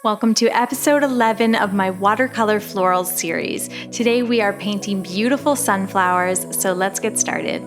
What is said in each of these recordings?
Welcome to episode 11 of my Watercolor Florals series. Today we are painting beautiful sunflowers, so let's get started.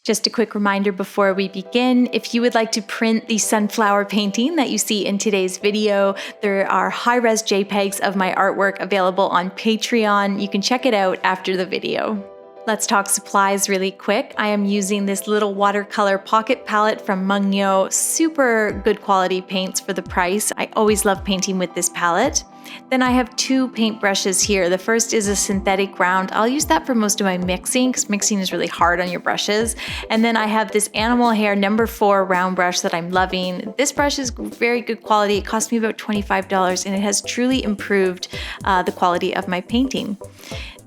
Just a quick reminder before we begin, if you would like to print the sunflower painting that you see in today's video, there are high-res JPEGs of my artwork available on Patreon. You can check it out after the video. Let's talk supplies really quick. I am using this little watercolor pocket palette from Mungyo. Super good quality paints for the price. I always love painting with this palette. Then I have two paint brushes here. The first is a synthetic round. I'll use that for most of my mixing because mixing is really hard on your brushes. And then I have this animal hair number 4 round brush that I'm loving. This brush is very good quality. It cost me about $25 and it has truly improved the quality of my painting.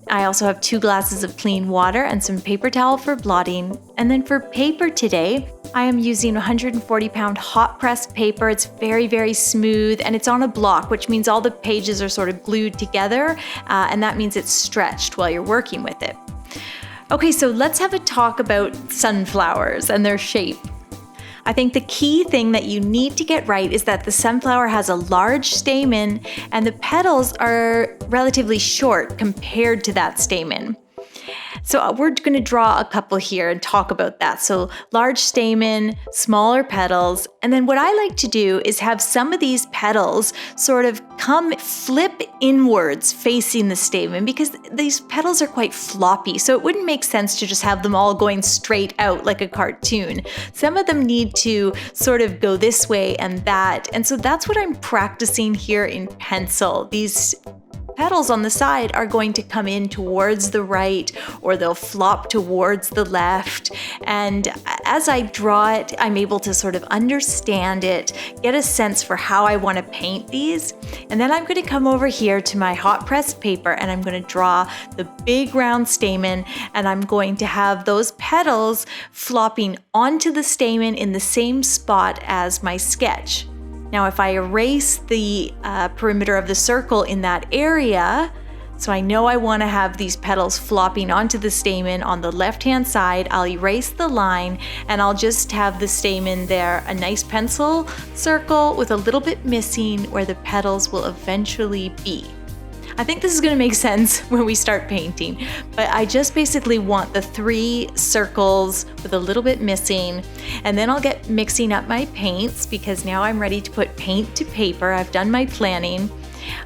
I also have 2 glasses of clean water and some paper towel for blotting. And then for paper today, I am using 140-pound hot pressed paper. It's very, very smooth and it's on a block, which means all the pages are sort of glued together and that means it's stretched while you're working with it. Okay, so let's have a talk about sunflowers and their shape. I think the key thing that you need to get right is that the sunflower has a large stamen and the petals are relatively short compared to that stamen. So we're going to draw a couple here and talk about that. So large stamen, smaller petals, and then what I like to do is have some of these petals sort of flip inwards facing the stamen because these petals are quite floppy. So it wouldn't make sense to just have them all going straight out like a cartoon. Some of them need to sort of go this way and that. And so that's what I'm practicing here in pencil. These petals on the side are going to come in towards the right or they'll flop towards the left. And as I draw it, I'm able to sort of understand it, get a sense for how I want to paint these. And then I'm going to come over here to my hot pressed paper and I'm going to draw the big round stamen and I'm going to have those petals flopping onto the stamen in the same spot as my sketch. Now, if I erase the perimeter of the circle in that area, so I know I want to have these petals flopping onto the stamen on the left-hand side, I'll erase the line and I'll just have the stamen there, a nice pencil circle with a little bit missing where the petals will eventually be. I think this is going to make sense when we start painting, but I just basically want the 3 circles with a little bit missing, and then I'll get mixing up my paints because now I'm ready to put paint to paper. I've done my planning.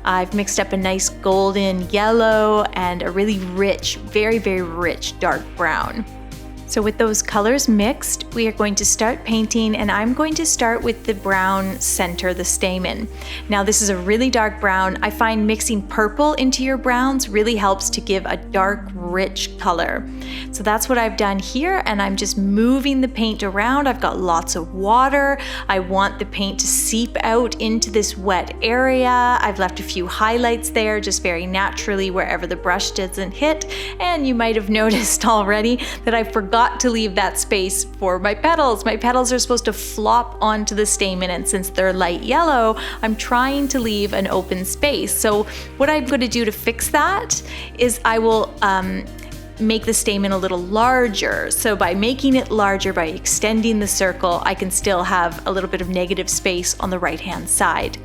I've mixed up a nice golden yellow and a really rich, very, very rich dark brown. So with those colors mixed, we are going to start painting and I'm going to start with the brown center, the stamen. Now this is a really dark brown. I find mixing purple into your browns really helps to give a dark, rich color. So that's what I've done here and I'm just moving the paint around. I've got lots of water. I want the paint to seep out into this wet area. I've left a few highlights there just very naturally wherever the brush doesn't hit. And you might have noticed already that I forgot to leave that space for my petals. My petals are supposed to flop onto the stamen and since they're light yellow, I'm trying to leave an open space. So what I'm going to do to fix that is I will make the stamen a little larger. So by making it larger, by extending the circle, I can still have a little bit of negative space on the right-hand side.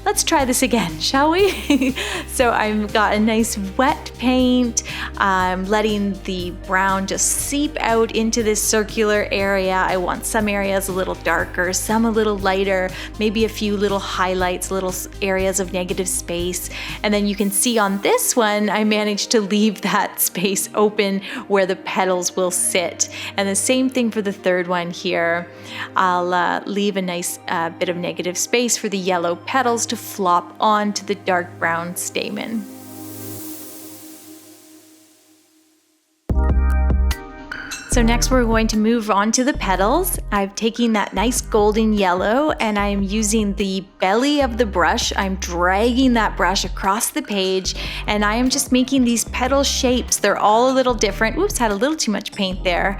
Let's try this again, shall we? So I've got a nice wet paint. I'm letting the brown just seep out into this circular area. I want some areas a little darker, some a little lighter, maybe a few little highlights, little areas of negative space. And then you can see on this one, I managed to leave that space open where the petals will sit. And the same thing for the third one here. I'll leave a nice bit of negative space for the yellow petals to flop onto the dark brown stamen. So next we're going to move on to the petals. I've taken that nice golden yellow and I'm using the belly of the brush. I'm dragging that brush across the page and I am just making these petal shapes. They're all a little different. Oops, had a little too much paint there.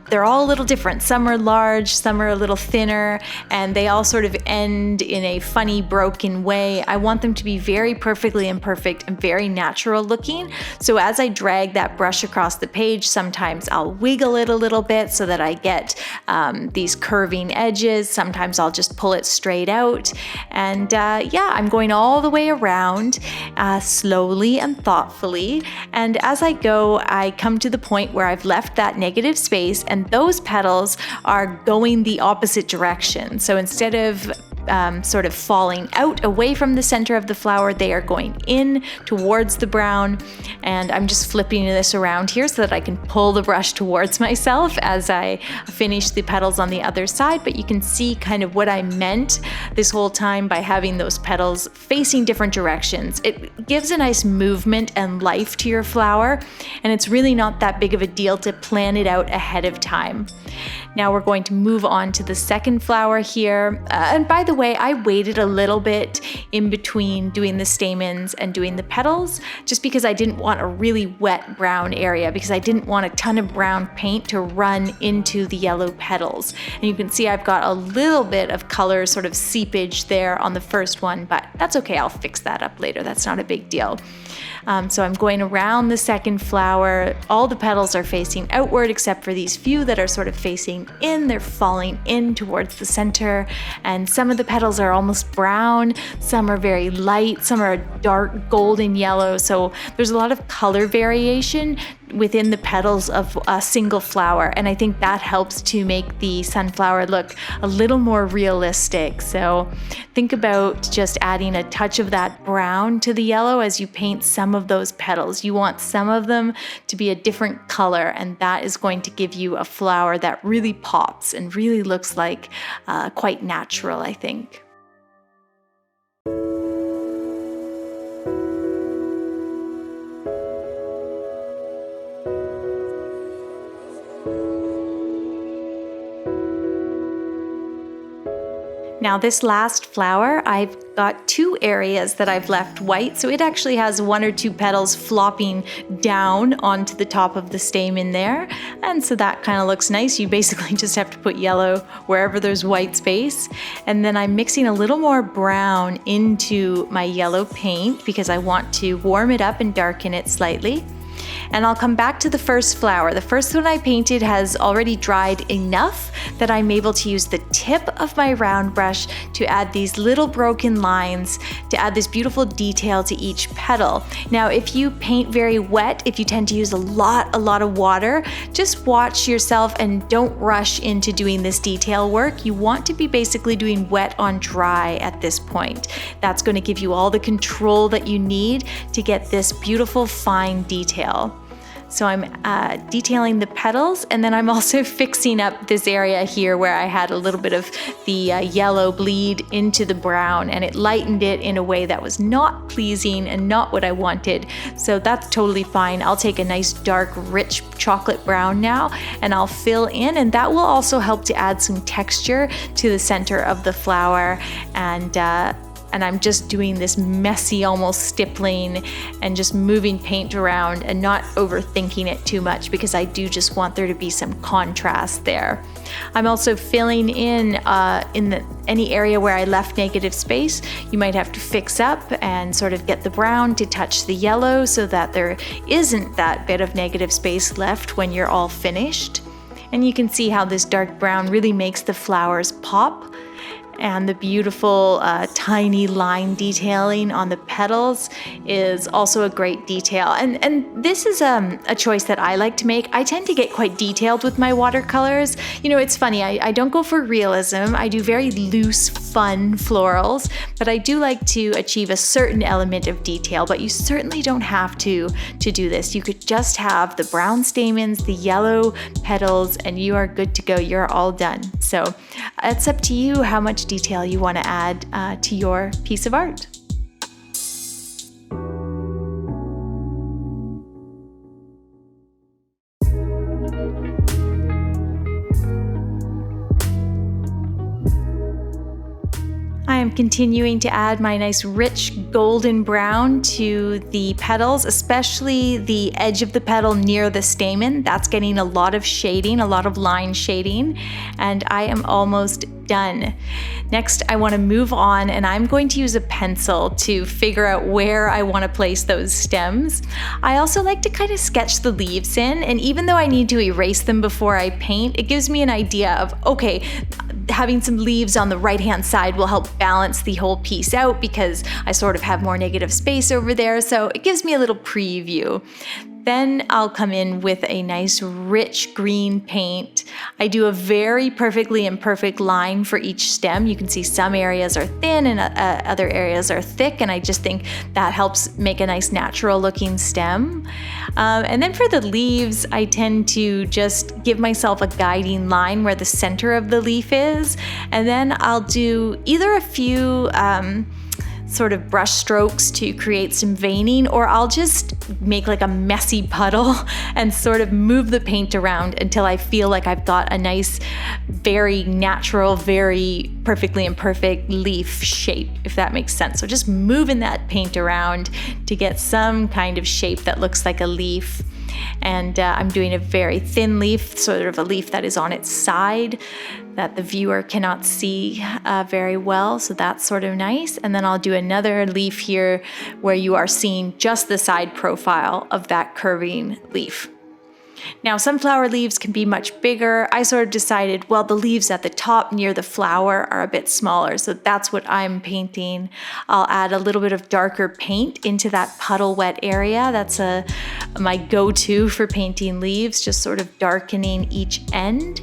They're all a little different. Some are large, some are a little thinner, and they all sort of end in a funny broken way. I want them to be very perfectly imperfect and very natural looking. So as I drag that brush across the page, sometimes I'll wiggle wiggle it a little bit so that I get these curving edges. Sometimes I'll just pull it straight out. And yeah, I'm going all the way around slowly and thoughtfully. And as I go, I come to the point where I've left that negative space, and those petals are going the opposite direction. So instead of sort of falling out away from the center of the flower, they are going in towards the brown. And I'm just flipping this around here so that I can pull the brush towards myself as I finish the petals on the other side. But you can see kind of what I meant this whole time by having those petals facing different directions. It gives a nice movement and life to your flower, and it's really not that big of a deal to plan it out ahead of time. Now we're going to move on to the second flower here. And by the way, I waited a little bit in between doing the stamens and doing the petals, just because I didn't want a really wet brown area, because I didn't want a ton of brown paint to run into the yellow petals. And you can see I've got a little bit of color sort of seepage there on the first one, but that's okay, I'll fix that up later. That's not a big deal. So I'm going around the second flower. All the petals are facing outward except for these few that are sort of facing in. They're falling in towards the center, and some of the petals are almost brown, some are very light, some are dark golden yellow. So there's a lot of color variation within the petals of a single flower, and I think that helps to make the sunflower look a little more realistic. So think about just adding a touch of that brown to the yellow as you paint some of those petals. You want some of them to be a different color, and that is going to give you a flower that really pops and really looks like quite natural, I think. Now this last flower, I've got two areas that I've left white, so it actually has one or two petals flopping down onto the top of the stamen there, and so that kind of looks nice. You basically just have to put yellow wherever there's white space, and then I'm mixing a little more brown into my yellow paint because I want to warm it up and darken it slightly. And I'll come back to the first flower. The first one I painted has already dried enough that I'm able to use the tip of my round brush to add these little broken lines to add this beautiful detail to each petal. Now, if you paint very wet, if you tend to use a lot of water, just watch yourself and don't rush into doing this detail work. You want to be basically doing wet on dry at this point. That's going to give you all the control that you need to get this beautiful fine detail. So I'm detailing the petals, and then I'm also fixing up this area here where I had a little bit of the yellow bleed into the brown, and it lightened it in a way that was not pleasing and not what I wanted. So that's totally fine. I'll take a nice dark rich chocolate brown now, and I'll fill in, and that will also help to add some texture to the center of the flower. And I'm just doing this messy, almost stippling and just moving paint around and not overthinking it too much, because I do just want there to be some contrast there. I'm also filling in any area where I left negative space. You might have to fix up and sort of get the brown to touch the yellow so that there isn't that bit of negative space left when you're all finished. And you can see how this dark brown really makes the flowers pop. And the beautiful tiny line detailing on the petals is also a great detail. And this is a choice that I like to make. I tend to get quite detailed with my watercolors. You know, it's funny, I don't go for realism. I do very loose, fun florals, but I do like to achieve a certain element of detail, but you certainly don't have to do this. You could just have the brown stamens, the yellow petals, and you are good to go. You're all done. So it's up to you how much detail you want to add to your piece of art. I am continuing to add my nice rich golden brown to the petals, especially the edge of the petal near the stamen. That's getting a lot of shading, a lot of line shading, and I am almost done. Next, I want to move on, and I'm going to use a pencil to figure out where I want to place those stems. I also like to kind of sketch the leaves in, and even though I need to erase them before I paint, it gives me an idea of, okay, having some leaves on the right-hand side will help balance the whole piece out because I sort of have more negative space over there, so it gives me a little preview. Then I'll come in with a nice rich green paint. I do a very perfectly imperfect line for each stem. You can see some areas are thin and other areas are thick, and I just think that helps make a nice natural looking stem. And then for the leaves, I tend to just give myself a guiding line where the center of the leaf is, and then I'll do either a few sort of brush strokes to create some veining, or I'll just make like a messy puddle and sort of move the paint around until I feel like I've got a nice, very natural, very perfectly imperfect leaf shape, if that makes sense. So just moving that paint around to get some kind of shape that looks like a leaf. And I'm doing a very thin leaf, sort of a leaf that is on its side that the viewer cannot see very well, so that's sort of nice. And then I'll do another leaf here where you are seeing just the side profile of that curving leaf. Now, sunflower leaves can be much bigger. I sort of decided, well, the leaves at the top near the flower are a bit smaller, so that's what I'm painting. I'll add a little bit of darker paint into that puddle wet area. That's my go-to for painting leaves, just sort of darkening each end.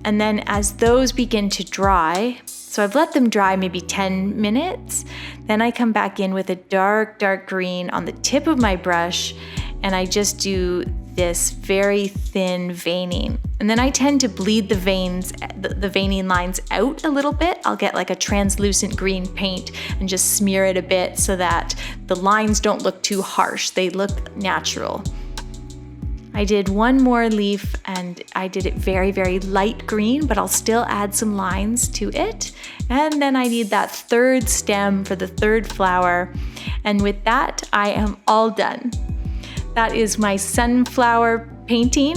And then as those begin to dry, so I've let them dry maybe 10 minutes, then I come back in with a dark, dark green on the tip of my brush, and I just do this very thin veining. And then I tend to bleed the veining lines out a little bit. I'll get like a translucent green paint and just smear it a bit so that the lines don't look too harsh. They look natural. I did one more leaf and I did it very, very light green, but I'll still add some lines to it. And then I need that third stem for the third flower. And with that, I am all done. That is my sunflower painting.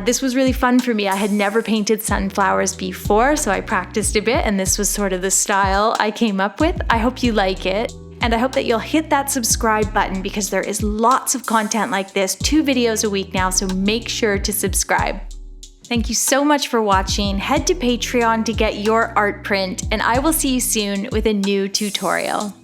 This was really fun for me. I had never painted sunflowers before, so I practiced a bit, and this was sort of the style I came up with. I hope you like it. And I hope that you'll hit that subscribe button because there is lots of content like this, 2 videos a week now, so make sure to subscribe. Thank you so much for watching. Head to Patreon to get your art print, and I will see you soon with a new tutorial.